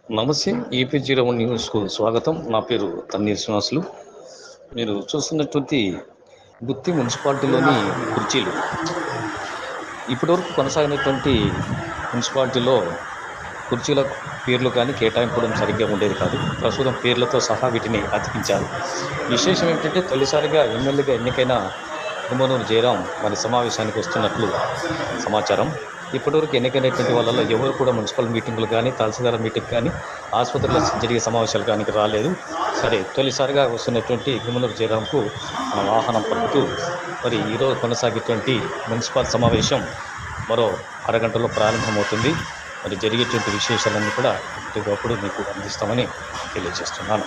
నమస్తే. ఏపీ01 న్యూస్కు స్వాగతం. నా పేరు తన్నీర్ శ్రీనివాసులు. మీరు చూస్తున్నటువంటి గుత్తి మున్సిపాలిటీలోని కుర్చీలు ఇప్పటివరకు కొనసాగినటువంటి మున్సిపాలిటీలో కుర్చీల పేర్లు కానీ కేటాయింపడం సరిగ్గా ఉండేది కాదు. ప్రస్తుతం పేర్లతో సహా వీటిని అతికించారు. విశేషం ఏమిటంటే తొలిసారిగా ఎమ్మెల్యేగా ఎన్నికైన గుమ్మనూరు జయరాం మరి సమావేశానికి వస్తున్నట్లు సమాచారం. ఇప్పటివరకు ఎన్నికైనటువంటి వాళ్ళలో ఎవరు కూడా మున్సిపల్ మీటింగులు కానీ, తహసీల్దార్ మీటింగ్ కానీ, ఆసుపత్రిలో జరిగే సమావేశాలు కానీ రాలేదు. సరే, తొలిసారిగా వస్తున్నటువంటి గుమ్మనూరు జయరాంకు మన వాహనం పలుకుతూ మరి ఈరోజు కొనసాగేటువంటి మున్సిపల్ సమావేశం మరో అరగంటలో ప్రారంభమవుతుంది. మరి జరిగేటువంటి విశేషాలన్నీ కూడా ఎప్పటికప్పుడు మీకు అందిస్తామని తెలియజేస్తున్నాను.